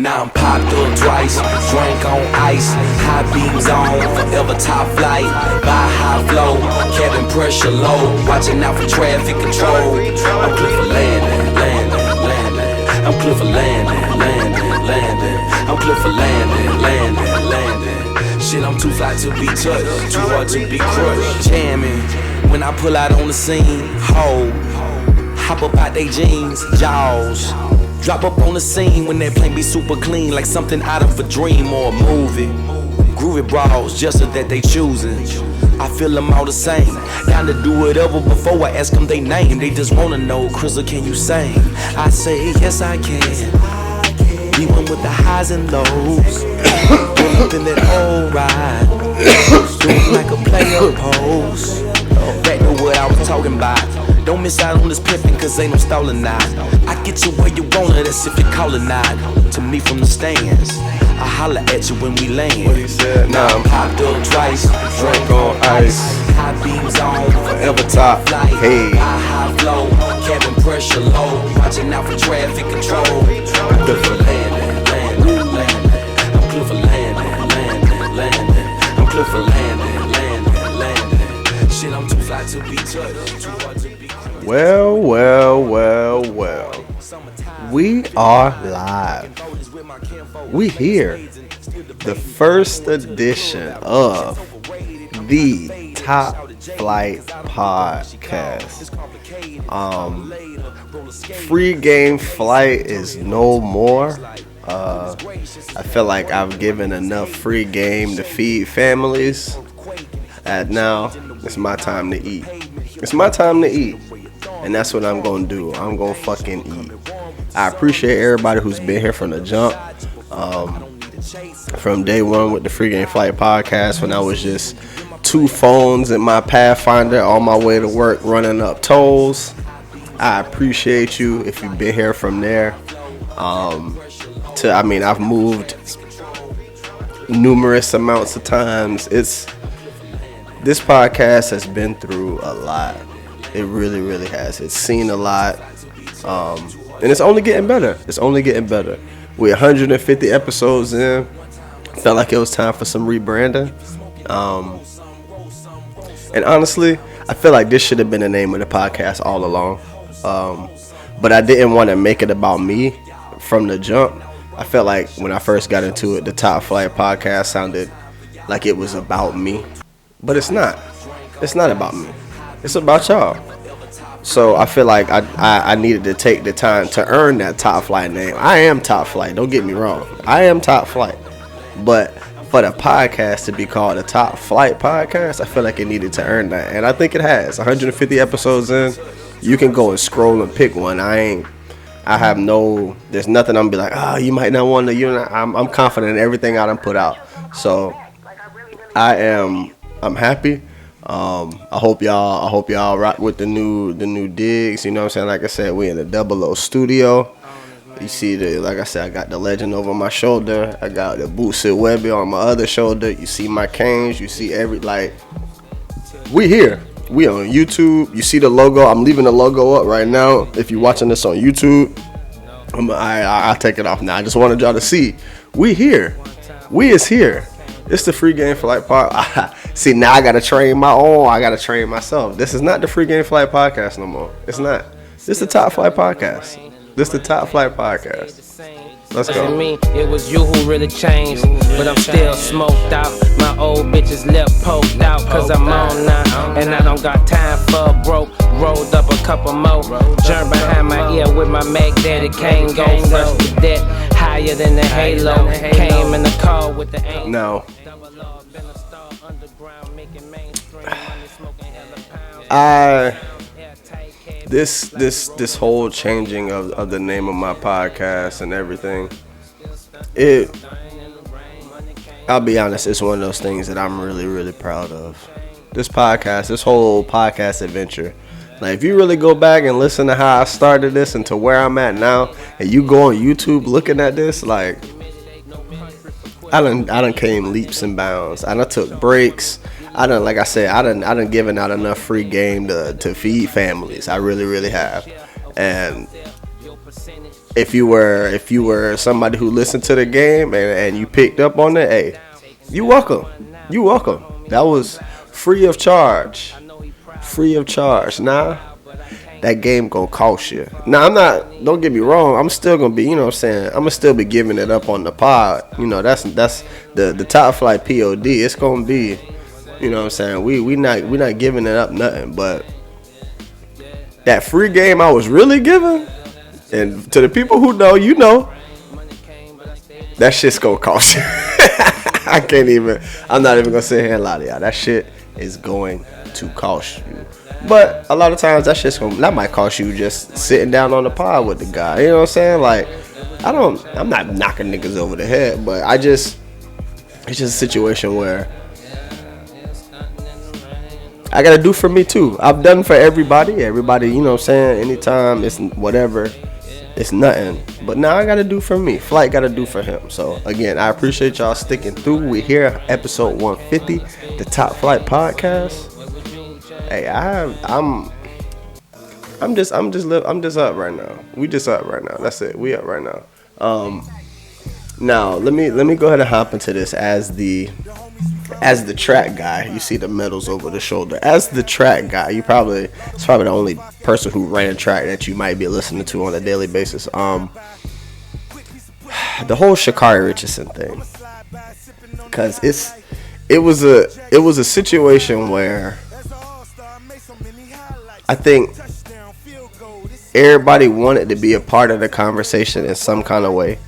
Now I'm popped up twice, drank on ice, high beams on, forever top flight, by high flow, cabin pressure low, watching out for traffic control. I'm Clifford landing, landing, landing. I'm Clifford landing, landing, landing. I'm Clifford landing, landing, landing. Shit, I'm too fly to be touched, too hard to be crushed. Jamming, when I pull out on the scene, ho, hop up out they jeans, jaws. Drop up on the scene when that plane be super clean, like something out of a dream or a movie. Groovy bras, just so that they choosing. I feel them all the same. Down to do whatever before I ask them they name. They just wanna know, Crystal, can you sing? I say, yes I can. Be one with the highs and lows. Pull up in that old ride. Do it like a player pose. Back to what I was talking about. Don't miss out on this pimpin' cause ain't no stalling now. I get you where you want it, that's if you call it not. To me from the stands, I holler at you when we land. What he said, now I'm popped up twice, drink on ice, high beams on, forever top flight, hey. High flow, cabin pressure low, watching out for traffic control. I'm Clifford landing, landing, landing. I'm Clifford landing, landing, landing. I'm Clifford landing, landing, landing. Shit, I'm too fly to be touched, too hard to be crushed. Well. We are live. We here. The first edition of the TopFlight Podcast. Free game flight is no more. I feel like I've given enough free game to feed families. And now it's my time to eat. It's my time to eat. And that's what I'm gonna do. I'm gonna fucking eat. I appreciate everybody who's been here from the jump. From day one with the Free Game Flight Podcast, when I was just two phones in my Pathfinder on my way to work running up tolls. I appreciate you if you've been here from there. I've moved numerous amounts of times. This podcast has been through a lot. It really, really has. It's seen a lot. And it's only getting better. It's only getting better. We're 150 episodes in. Felt like it was time for some rebranding. And honestly, I feel like this should have been the name of the podcast all along. But I didn't want to make it about me from the jump. I felt like when I first got into it, the TopFlight Podcast sounded like it was about me. But it's not. It's not about me. It's about y'all. So I feel like I needed to take the time to earn that TopFlight name. I am TopFlight. Don't get me wrong. I am TopFlight. But for the podcast to be called the TopFlight Podcast, I feel like it needed to earn that. And I think it has. 150 episodes in. You can go and scroll and pick one. there's nothing I'm be like, you might not want to, I'm confident in everything I done put out. So I'm happy. I hope y'all rock with the new digs. You know what I'm saying? Like I said, we in the 00 studio. You see like I said, I got the legend over my shoulder. I got the Bootsy Webby on my other shoulder. You see my canes. You see we here. We on YouTube. You see the logo. I'm leaving the logo up right now. If you're watching this on YouTube, I'll take it off now. I just wanted y'all to see. We here. We is here. It's the Free Game Flight Podcast. See, now I gotta train my own. I gotta train myself. This is not the Free Game Flight Podcast no more. It's not. This is the TopFlight Podcast. This is the TopFlight Podcast. Let's go. Me, it was you who really changed, but I'm still smoked out. My old bitches lip poked out, cause I'm on now, and I don't got time for a broke. Rolled up a couple more, germ behind my ear with my Mac Daddy can't go fresh to death, higher than the halo. Came in the car with the aim. No. This whole changing of the name of my podcast and everything, I'll be honest, it's one of those things that I'm really, really proud of. This whole podcast adventure. Like, if you really go back and listen to how I started this and to where I'm at now, and you go on YouTube looking at this, like, I done came leaps and bounds. I done took breaks. I done given out enough free game to feed families. I really, really have. And if you were somebody who listened to the game and you picked up on it, hey, you welcome. That was free of charge. Nah, that game gonna cost you. Now, don't get me wrong, I'm still gonna be, you know what I'm saying, I'm gonna still be giving it up on the pod. You know, that's the Top Flight POD. It's gonna be, you know what I'm saying, we not giving it up nothing, but that free game I was really giving, and to the people who know, you know, that shit's gonna cost you. I'm not even gonna sit here and lie to y'all. That shit is going to cost you. But a lot of times that might cost you just sitting down on the pod with the guy. You know what I'm saying? Like, I'm not knocking niggas over the head, but it's just a situation where I gotta do for me too. I've done for everybody, you know what I'm saying? Anytime it's whatever, it's nothing. But now I gotta do for me. Flight gotta do for him. So again, I appreciate y'all sticking through. We're here, episode 150, the Top Flight Podcast. Hey, I'm just up right now. We just up right now. That's it. We up right now. Now let me go ahead and hop into this as the track guy. You see the medals over the shoulder. As the track guy, it's probably the only person who ran track that you might be listening to on a daily basis. The whole Sha'Carri Richardson thing, because it was a situation where I think everybody wanted to be a part of the conversation in some kind of way.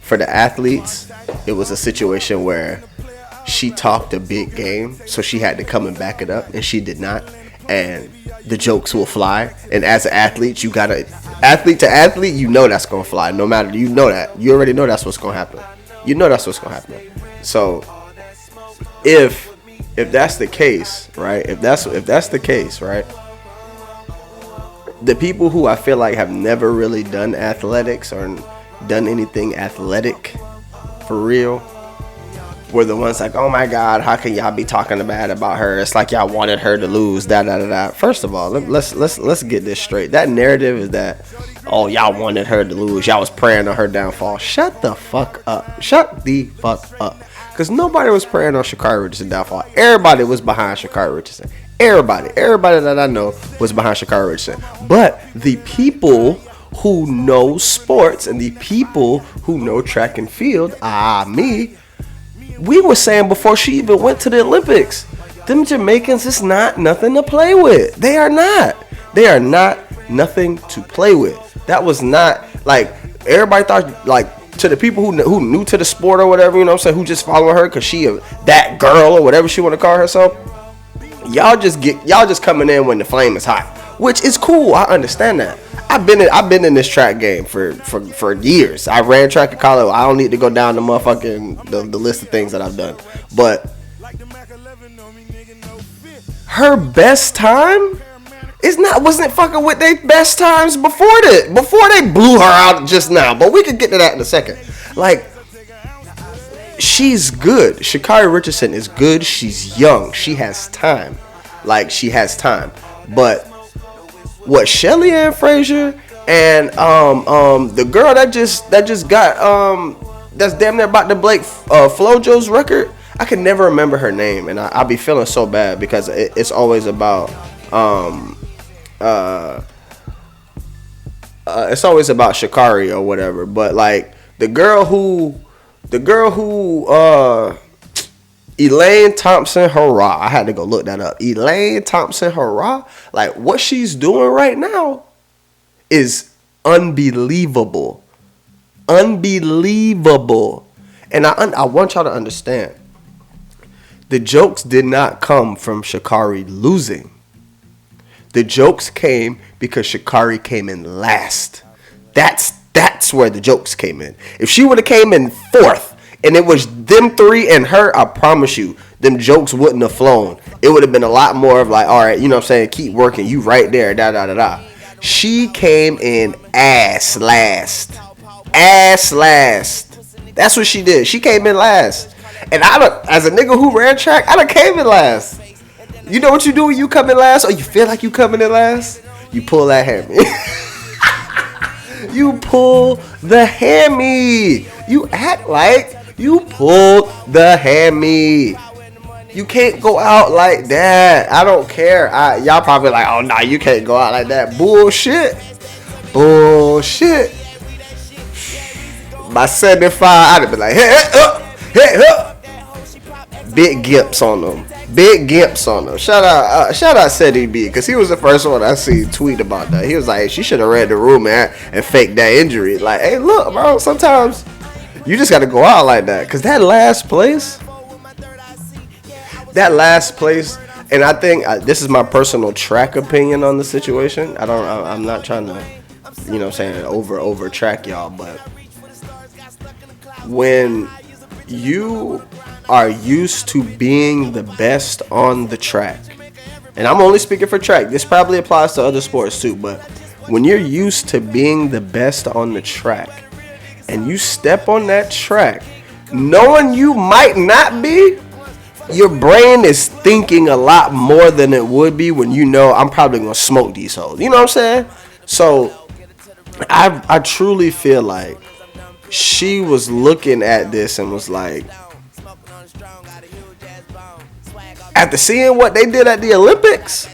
For the athletes, it was a situation where she talked a big game, so she had to come and back it up, and she did not. And the jokes will fly. And as an athlete, you gotta, athlete to athlete, you know that's gonna fly. No matter, you know that. You already know that's what's gonna happen. You know that's what's gonna happen. So if that's the case, right? If that's the case, right? The people who I feel like have never really done athletics or done anything athletic for real were the ones like, oh my God, how can y'all be talking bad about her? It's like y'all wanted her to lose. First of all, let's get this straight. That narrative is that, oh, y'all wanted her to lose. Y'all was praying on her downfall. Shut the fuck up. Because nobody was praying on Sha'Carri Richardson's downfall. Everybody was behind Sha'Carri Richardson. Everybody that I know was behind Sha'Carri Richardson. But the people who know sports and the people who know track and field, me, we were saying before she even went to the Olympics, them Jamaicans is not nothing to play with. They are not nothing to play with. That was not, like, everybody thought, like, to the people who new to the sport or whatever, you know what I'm saying, who just following her because she that girl or whatever she want to call herself. Y'all just coming in when the flame is hot, which is cool. I understand that. I've been in this track game for years. I ran track in college. I don't need to go down the motherfucking the list of things that I've done. But her best time wasn't fucking with their best times before they blew her out just now. But we could get to that in a second. Like, she's good. Sha'Carri Richardson is good. She's young. She has time. But what Shelly Ann Frazier and the girl that just got that's damn near about to break Flojo's record, I can never remember her name, and I'll be feeling so bad because it's always about Sha'Carri or whatever. But like the girl who Elaine Thompson-Herah, I had to go look that up. Elaine Thompson-Herah, like what she's doing right now is unbelievable. And I want y'all to understand, the jokes did not come from Sha'Carri losing. The jokes came because Sha'Carri came in last. That's where the jokes came in. If she would have came in fourth, and it was them three and her, I promise you, them jokes wouldn't have flown. It would have been a lot more of like, all right, you know what I'm saying, keep working, you right there, da. She came in ass last. That's what she did. She came in last. And as a nigga who ran track, I done came in last. You know what you do when you come in last, or you feel like you coming in last? You pull that hammy. You pull the hammy. You act like you pulled the hammy. You can't go out like that. I don't care. Y'all probably like, oh, nah, you can't go out like that. Bullshit. Bullshit. By 75, I'd have been like, hey, up. Big gimps on them. Big gimps on them. Shout out Seti B, because he was the first one I see tweet about that. He was like, hey, she should have read the room, man, and faked that injury. Like, hey, look, bro, sometimes you just got to go out like that. Because that last place, and I think this is my personal track opinion on the situation. I'm not trying to, over track y'all, but when you are used to being the best on the track, and I'm only speaking for track, this probably applies to other sports too, but when you're used to being the best on the track and you step on that track knowing you might not be, your brain is thinking a lot more than it would be when you know I'm probably gonna smoke these hoes. You know what I'm saying? So I truly feel like she was looking at this and was like, after seeing what they did at the Olympics,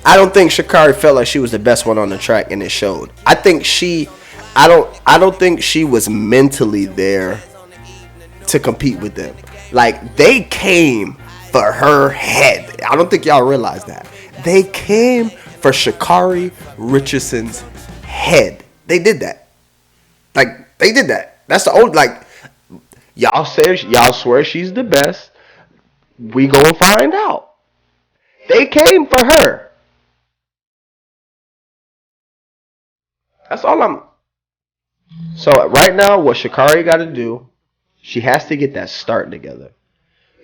I don't think Sha'Carri felt like she was the best one on the track, and it showed. I don't think she was mentally there to compete with them. Like, they came for her head. I don't think y'all realize that. They came for Sha'Carri Richardson's head. They did that. Like, they did that. That's the old, like, y'all swear she's the best. We gonna find out. They came for her. That's all I'm. So right now, what Sha'Carri got to do, she has to get that start together.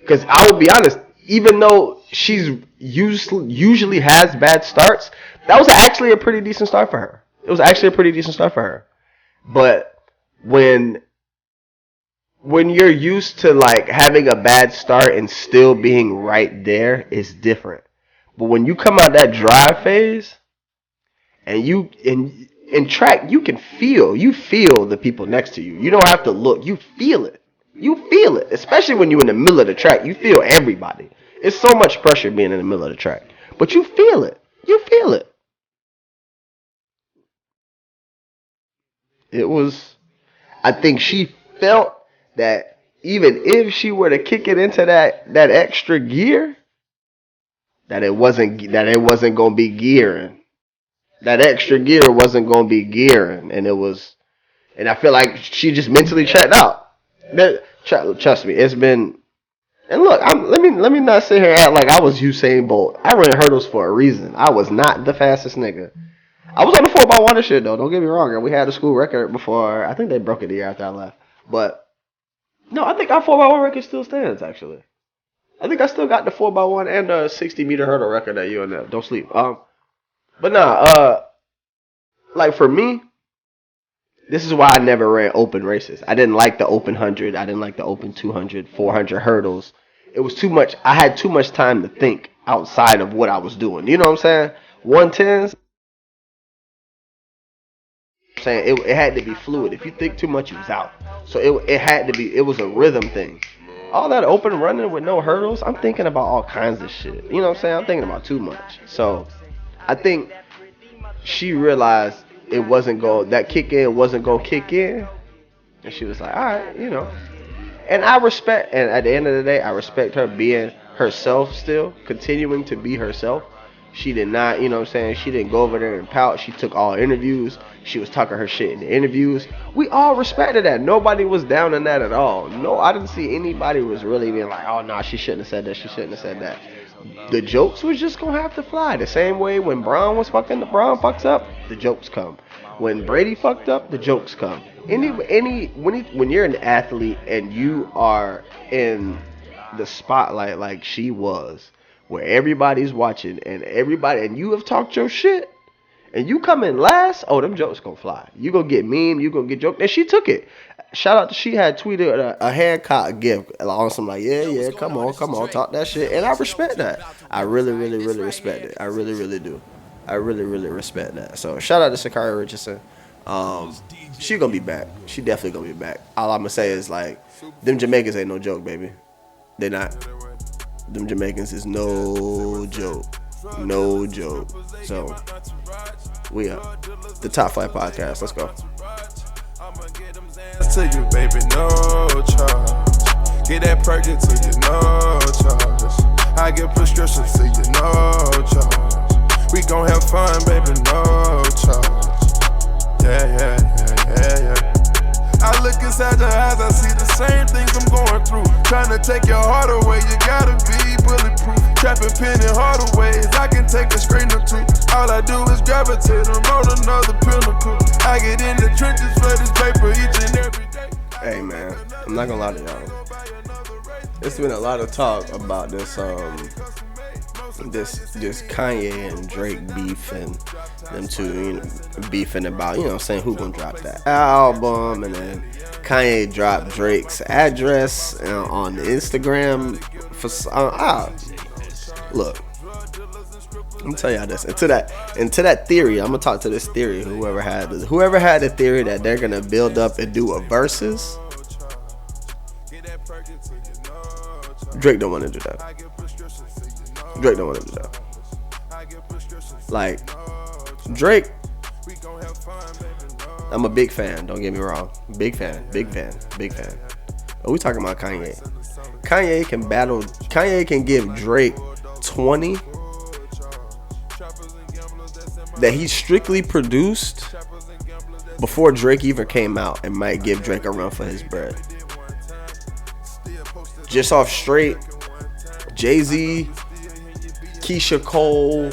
Because I will be honest, even though she's usually has bad starts, that was actually a pretty decent start for her. It was actually a pretty decent start for her. But when you're used to like having a bad start and still being right there, it's different. But when you come out that drive phase, and you in track, you feel the people next to you. You don't have to look. You feel it. You feel it. Especially when you're in the middle of the track. You feel everybody. It's so much pressure being in the middle of the track. But you feel it. You feel it. It was, I think she felt that even if she were to kick it into that extra gear, that it wasn't going to be gearing. That extra gear wasn't going to be gearing, and I feel like she just mentally checked out. Trust me, it's been. And look, let me not sit here and act like I was Usain Bolt. I ran hurdles for a reason. I was not the fastest nigga. I was on the 4x1 and shit though. Don't get me wrong. We had a school record before. I think they broke it the year after I left. But no, I think our 4x1 record still stands. Actually, I think I still got the 4x1 and the 60-meter hurdle record at UNF. Don't sleep. But nah, like for me, this is why I never ran open races. I didn't like the open 100. I didn't like the open 200, 400 hurdles. It was too much. I had too much time to think outside of what I was doing. You know what I'm saying? 110s. Saying it had to be fluid. If you think too much, you was out. So it had to be. It was a rhythm thing. All that open running with no hurdles, I'm thinking about all kinds of shit. You know what I'm saying? I'm thinking about too much. So I think she realized it wasn't that kick in wasn't gonna kick in, and she was like, all right, And I respect, and at the end of the day, I respect her being herself still, continuing to be herself. She did not, you know what I'm saying, she didn't go over there and pout. She took all interviews. She was talking her shit in the interviews. We all respected that. Nobody was down on that at all. No, I didn't see anybody was really being like, oh, nah, she shouldn't have said that. She shouldn't have said that. The jokes was just going to have to fly. The same way when Braun fucks up, the jokes come. When Brady fucked up, the jokes come. When you're an athlete and you are in the spotlight like she was, where everybody's watching and you have talked your shit, and you come in last, oh, them jokes gonna fly. You gonna get meme, you gonna get joked, and she took it. Shout out to she had tweeted a Hancock gift on some like, yeah, come on, talk that shit, and I respect that. I really, really, really respect it. I really, really do. I really, really respect that. So shout out to Sha'Carri Richardson. She gonna be back. She definitely gonna be back. All I'm gonna say is like, them Jamaicans ain't no joke, baby. They not. Them Jamaicans is no joke. No joke. So we up. The TopFlight Podcast. Let's go. To you, baby, no charge. Get that perk to you, no charge. I get prescriptions to you, no charge. We gon' have fun, baby, no charge. Yeah. I look inside your eyes, I see the same things I'm going through. Trying to take your heart away, you gotta be bulletproof. Trapping pen in harder ways, I can take a screen or two. All I do is gravitate, I'm on another pinnacle. I get in the trenches for this paper each and every day. Hey man, I'm not gonna lie to y'all. It's been a lot of talk about this Kanye and Drake beef, and them two beefing about, saying who gonna drop that album, and then Kanye dropped Drake's address on Instagram for look. I'm gonna tell y'all this. Into that theory, I'm gonna talk to this theory. Whoever had the theory that they're gonna build up and do a versus, Drake don't want to do that. Drake don't want to do that. Like, Drake, I'm a big fan, don't get me wrong. Big fan. But we talking about Kanye. Kanye can give Drake 20 that he strictly produced before Drake even came out, and might give Drake a run for his bread. Just off straight Jay-Z, Keisha Cole,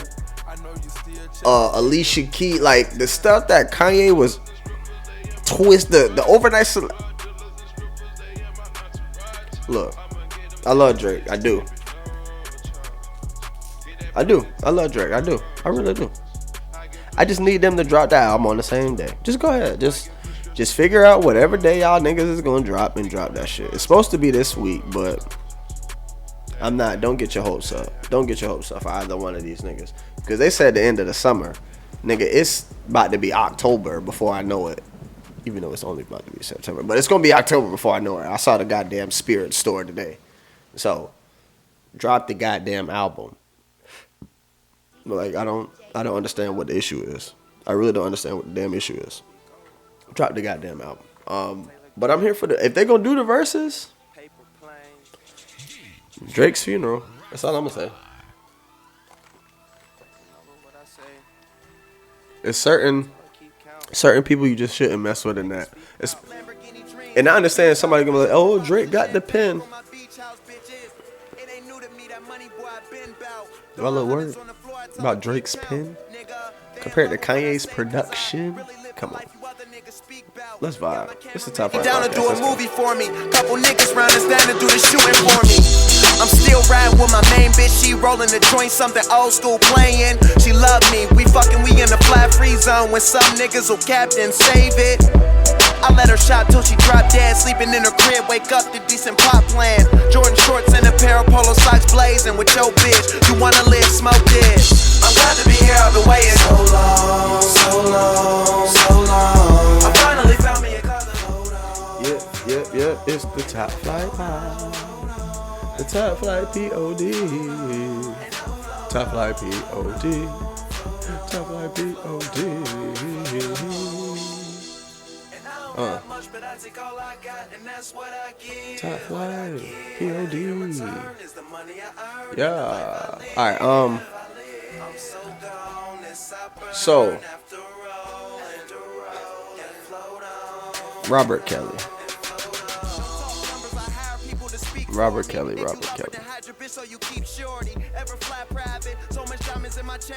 Alicia Keys, like the stuff that Kanye was the overnight Look, I love Drake. I do. I love Drake. I really do. I just need them to drop that album on the same day. Just go ahead. Just figure out whatever day y'all niggas is gonna drop and drop that shit. It's supposed to be this week, but I'm not. Don't get your hopes up. Don't get your hopes up for either one of these niggas. Because they said the end of the summer. Nigga, it's about to be October before I know it. Even though it's only about to be September. But it's going to be October before I know it. I saw the goddamn Spirit store today. So, drop the goddamn album. But like, I don't understand what the issue is. I really don't understand what the damn issue is. Drop the goddamn album. But I'm here for if they're going to do the verses, Drake's funeral. That's all I'm going to say. It's certain people you just shouldn't mess with in that. And I understand somebody gonna be like, oh, Drake got the pen. Do I look worried about Drake's pen compared to Kanye's production? Come on. Let's vibe. It's the TopFlight Podcast. Down to do a movie for me. Couple niggas round us down to do the shooting for me. I'm still riding with my main bitch. She rolling the joint, something old school playing. She love me. We in the fly free zone. When some niggas will cap and save it. I let her shop till she drop dead. Sleeping in her crib, wake up to decent pop plan. Jordan shorts and a pair of polo socks blazing with your bitch. You wanna live, smoke this. I'm glad to be here. I've been waiting so long. I finally found me a cousin. Hold on. Yeah. It's the TopFlight Pod. The TopFlight Pod. TopFlight Pod. TopFlight Pod. TopFlight Pod. Yeah. Alright, so Robert Kelly.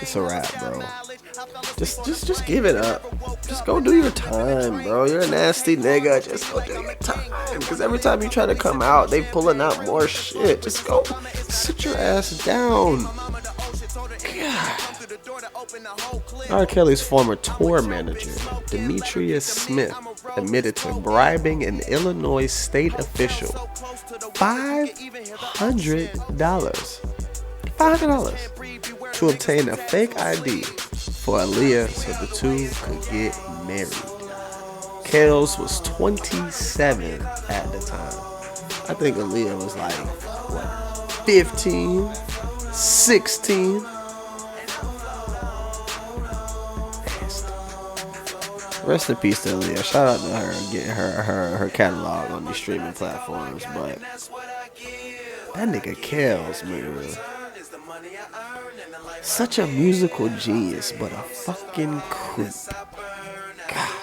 It's a wrap, bro. Just give it up. Just go do your time, bro. You're a nasty nigga. Just go do your time. Because every time you try to come out, they pulling out more shit. Just go sit your ass down. God. R. Kelly's former tour manager, Demetrius Smith, admitted to bribing an Illinois state official $500 to obtain a fake ID for Aaliyah so the two could get married. Kels was 27 at the time. I think Aaliyah was like, what, 15, 16? Rest in peace to Aaliyah. Shout out to her getting her catalog on these streaming platforms. But that nigga Kels, man, such a musical genius, but a fucking creep. God.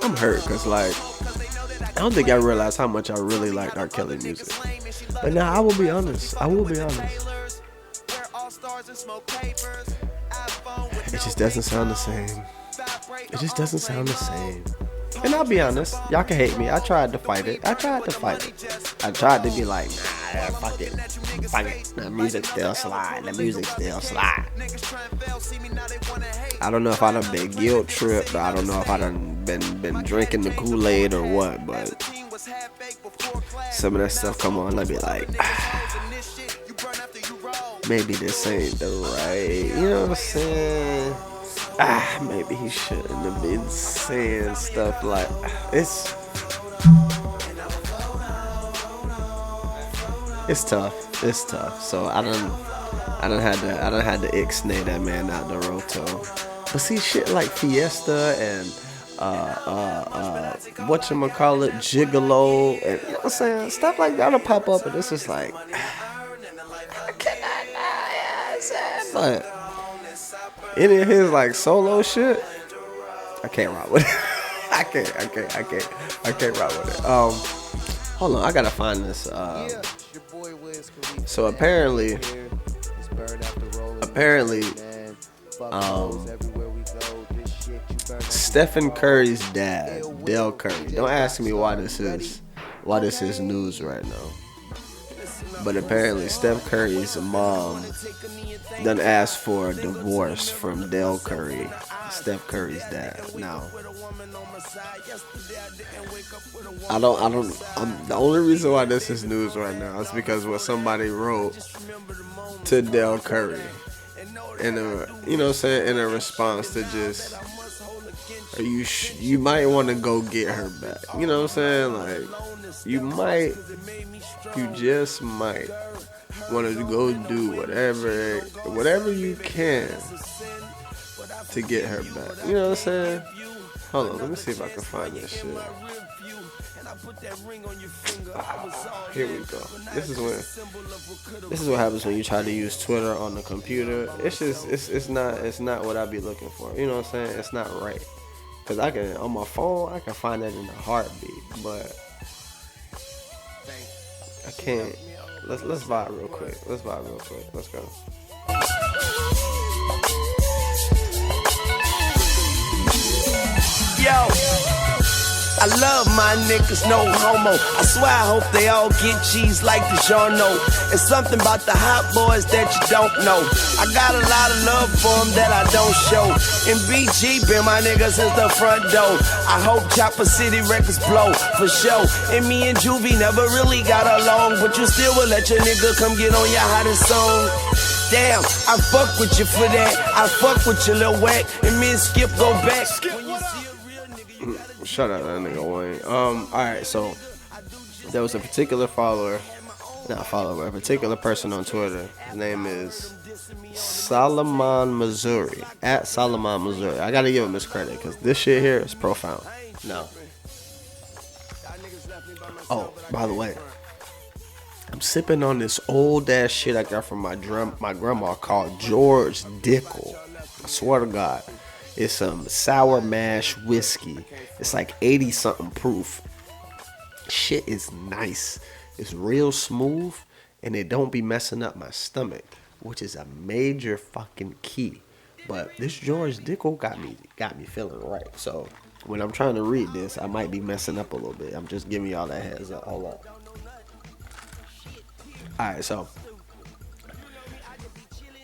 I'm hurt because, like, I don't think I realized how much I really like R. Kelly music. But now, I will be honest. It just doesn't sound the same. And I'll be honest, y'all can hate me. I tried to fight it. I tried to be like, nah, fuck it. The music still slide. I don't know if I done been guilt tripped. I don't know if I done been drinking the Kool-Aid or what, but some of that stuff come on, I'll be like, maybe this ain't the right, you know what I'm saying? Maybe he shouldn't have been saying stuff like it's tough. So I done had to ixnay that man out the roto. But see, shit like Fiesta and whatchamacallit, Gigolo, and you know what I'm saying, stuff like that'll pop up, and it's just like, but any of his like solo shit, I can't rock with it. I can't rock with it. Hold on, I gotta find this. So apparently, Stephen Curry's dad, Dell Curry. Don't ask me why this is news right now. But apparently, Steph Curry's mom done asked for a divorce from Dell Curry, Steph Curry's dad. Now, the only reason why this is news right now is because what somebody wrote to Dell Curry in a response to just, you might want to go get her back. You know what I'm saying? Like, you just might want to go do whatever you can to get her back. You know what I'm saying? Hold on, let me see if I can find this shit. Here we go. This is what happens when you try to use Twitter on the computer. It's not what I be looking for. You know what I'm saying? It's not right. Cause on my phone I can find that in a heartbeat, but I can't. Let's vibe real quick. Let's go. Yo, I love my niggas, no homo. I swear I hope they all get cheese like DiGiorno. It's something about the hot boys that you don't know. I got a lot of love for them that I don't show. And BG been my niggas since the front door. I hope Chopper City records blow for show. And me and Juvie never really got along, but you still will let your nigga come get on your hottest song. Damn, I fuck with you for that. I fuck with you, Lil Wack. And me and Skip go back. Shut up, that nigga Wayne. Alright, so there was a particular a particular person on Twitter. His name is Solomon Missouri. At Solomon Missouri. I gotta give him his credit because this shit here is profound. No. Oh, by the way, I'm sipping on this old ass shit I got from my grandma called George Dickel. I swear to God. It's some sour mash whiskey. It's like 80 something proof. Shit is nice. It's real smooth and it don't be messing up my stomach, which is a major fucking key. But this George Dickel got me feeling right. So when I'm trying to read this, I might be messing up a little bit. I'm just giving y'all that heads up. Hold up. Alright, so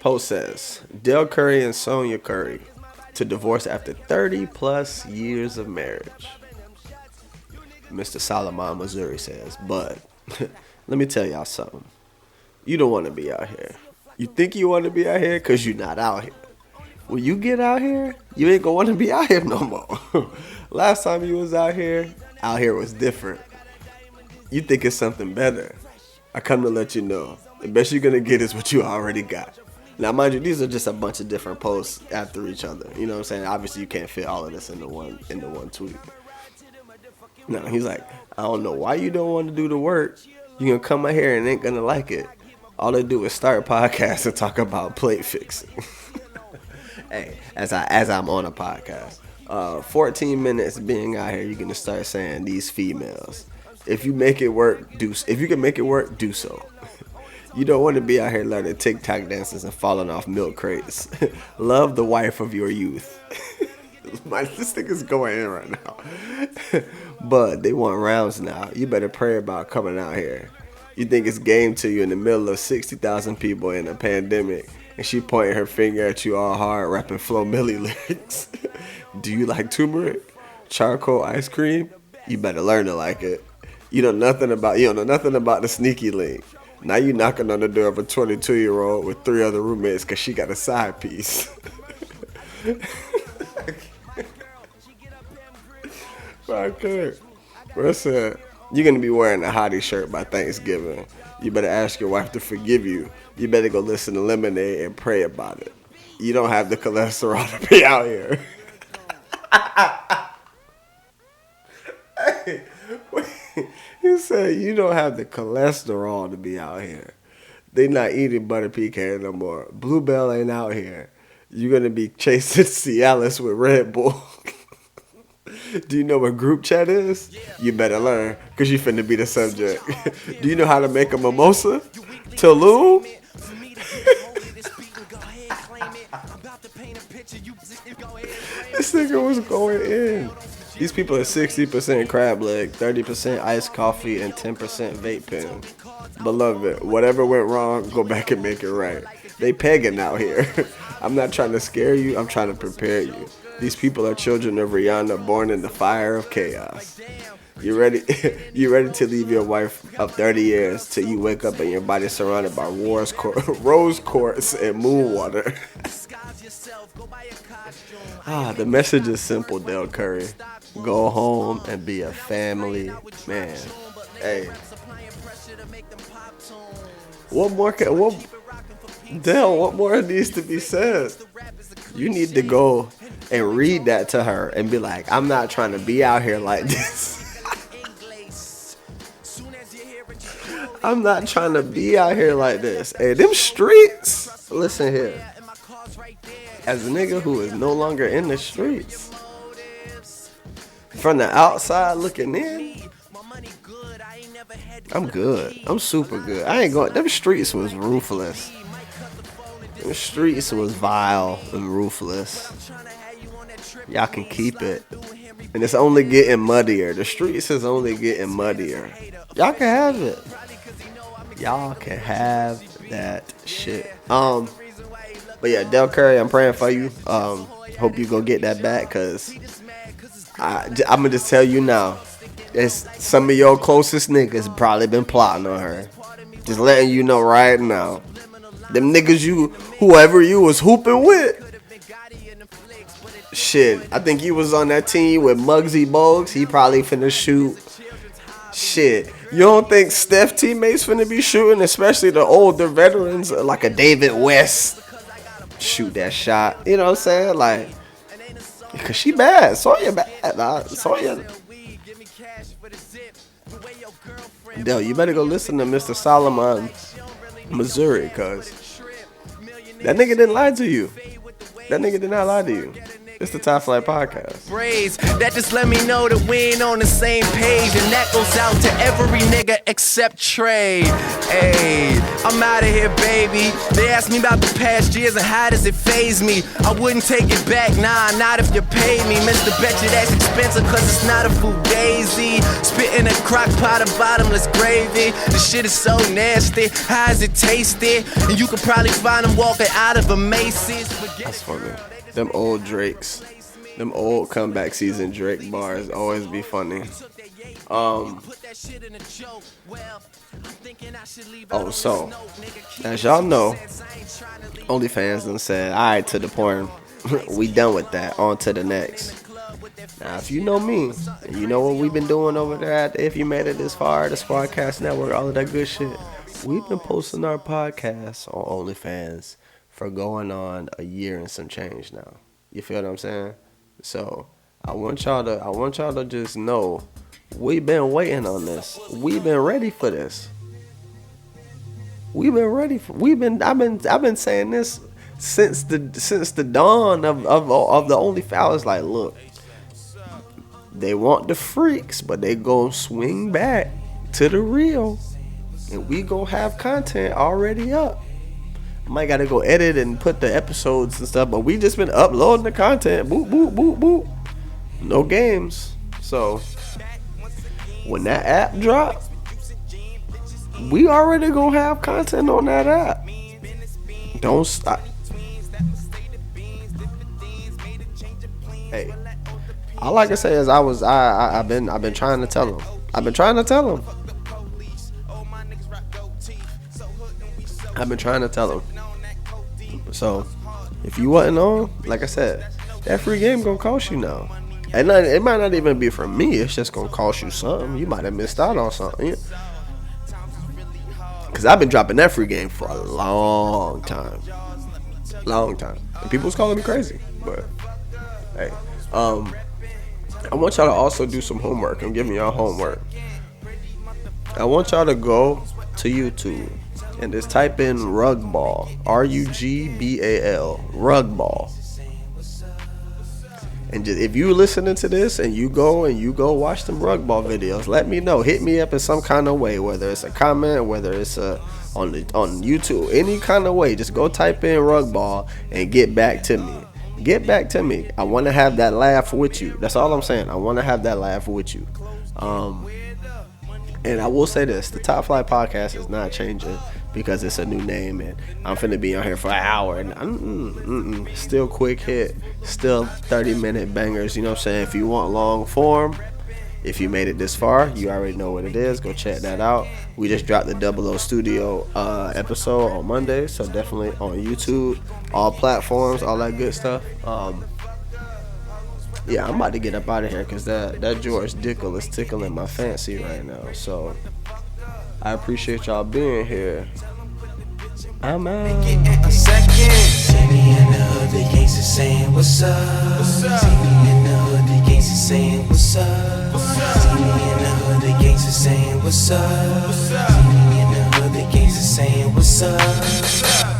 post says Dell Curry and Sonia Curry to divorce after 30 plus years of marriage. Mr. Solomon, Missouri says, but let me tell y'all something. You don't want to be out here You think you want to be out here because you're not out here. When you get out here, you ain't going to want to be out here no more. Last time you was out here was different. You think it's something better. I come to let you know. The best you're going to get is what you already got. Now, mind you, these are just a bunch of different posts after each other. You know what I'm saying? Obviously, you can't fit all of this into one tweet. No, he's like, I don't know why you don't want to do the work. You gonna come out here and ain't gonna like it. All they do is start a podcast and talk about plate fixing. Hey, as I'm on a podcast, 14 minutes being out here, you're gonna start saying these females. If you make it work, if you can make it work, do so. You don't want to be out here learning TikTok dances and falling off milk crates. Love the wife of your youth. This thing is going in right now. But they want rounds now. You better pray about coming out here. You think it's game to you in the middle of 60,000 people in a pandemic, and she pointing her finger at you all hard, rapping Flo Milli lyrics. Do you like turmeric? Charcoal ice cream? You better learn to like it. You don't know nothing about the sneaky link. Now you knocking on the door of a 22-year-old with 3 other roommates because she got a side piece. Okay. What's up? You're going to be wearing a hottie shirt by Thanksgiving. You better ask your wife to forgive you. You better go listen to Lemonade and pray about it. You don't have the cholesterol to be out here. Hey, wait. You said you don't have the cholesterol to be out here. They not eating butter pecan no more. Bluebell ain't out here. You're going to be chasing Cialis with Red Bull. Do you know what group chat is? You better learn, because you finna be the subject. Do you know how to make a mimosa? Tulum? This nigga was going in. These people are 60% crab leg, 30% iced coffee, and 10% vape pen. Beloved, whatever went wrong, go back and make it right. They pegging out here. I'm not trying to scare you, I'm trying to prepare you. These people are children of Rihanna, born in the fire of chaos. You ready? You ready to leave your wife of 30 years till you wake up and your body surrounded by rose quartz and moon water? The message is simple, Dell Curry. Go home and be a family man. Hey, what more needs to be said? You need to go and read that to her and be like, I'm not trying to be out here like this. I'm not trying to be out here like this. Hey, them streets, listen here. As a nigga who is no longer in the streets, from the outside looking in, I'm good. I'm super good. I ain't going. Them streets was ruthless. Them streets was vile and ruthless. Y'all can keep it. And it's only getting muddier. The streets is only getting muddier. Y'all can have it. Y'all can have that shit. But yeah, Del Curry, I'm praying for you. Hope you go get that back, cause I'm gonna just tell you now. It's some of your closest niggas probably been plotting on her. Just letting you know right now. Them niggas whoever you was hooping with. Shit, I think you was on that team with Muggsy Bogues. He probably finna shoot. Shit, you don't think Steph teammates finna be shooting, especially the older veterans like a David West? Shoot that shot. You know what I'm saying? Like, cause she bad. Sawyer bad. Sawyer. Dell, you better go listen to Mr. Solomon, Missouri, cause that nigga didn't lie to you. That nigga did not lie to you. It's the TopFlight Podcast. Braids that just let me know that we ain't on the same page, and that goes out to every nigga except Trey. Hey, I'm out of here, baby. They asked me about the past years and how does it faze me. I wouldn't take it back, nah, not if you paid me. Mr. Betcha, that's expensive cause it's not a fugazi. Spitting a crock pot of bottomless gravy. The shit is so nasty. How is it tasty? And you could probably find them walking out of a Macy's. That's funny. Them old Drakes, them old comeback season Drake bars always be funny. So as y'all know, OnlyFans done said, all right, to the porn, we done with that. On to the next. Now, if you know me, and you know what we've been doing over there at If You Made It This Far, the SQUADcast Network, all of that good shit, we've been posting our podcasts on OnlyFans for going on a year and some change now. You feel what I'm saying? So I want y'all to just know we've been waiting on this. We've been ready for this. I've been saying this since the dawn of the OnlyFans. I was like, look, they want the freaks, but they gonna swing back to the real, and we gonna have content already up. I might gotta go edit and put the episodes and stuff, but we just been uploading the content. Boop, boop, boop, boop. No games. So when that app drop, we already gonna have content on that app. Don't stop. Hey, all I can say is I've been trying to tell them. I've been trying to tell them. So if you wasn't on, like I said, that free game gonna cost you now. And it might not even be from me. It's just gonna cost you something. You might have missed out on something. Cause I've been dropping that free game for a long time. And people's calling me crazy, but hey, I want y'all to also do some homework. I'm giving y'all homework. I want y'all to go to YouTube and just type in rug ball, RUGBAL, rug ball. And just, if you listening to this and you go watch them rug ball videos, let me know. Hit me up in some kind of way, whether it's a comment, whether it's on YouTube, any kind of way. Just go type in rug ball and get back to me. Get back to me. I want to have that laugh with you. That's all I'm saying. I want to have that laugh with you. And I will say this: the TopFlight Podcast is not changing because it's a new name, and I'm finna be on here for an hour. And still quick hit, still 30-minute bangers. You know what I'm saying? If you want long form, if you made it this far, you already know what it is. Go check that out. We just dropped the Double O Studio episode on Monday, so definitely on YouTube, all platforms, all that good stuff. Yeah, I'm about to get up out of here because that George Dickel is tickling my fancy right now. So I appreciate y'all being here. I'm out. A second. See me in the hood, the gangsta saying what's up. See me in the hood, the gangsta saying what's up. See me in the hood, the gangsta saying what's up. See me in the hood, the gangsta saying what's up.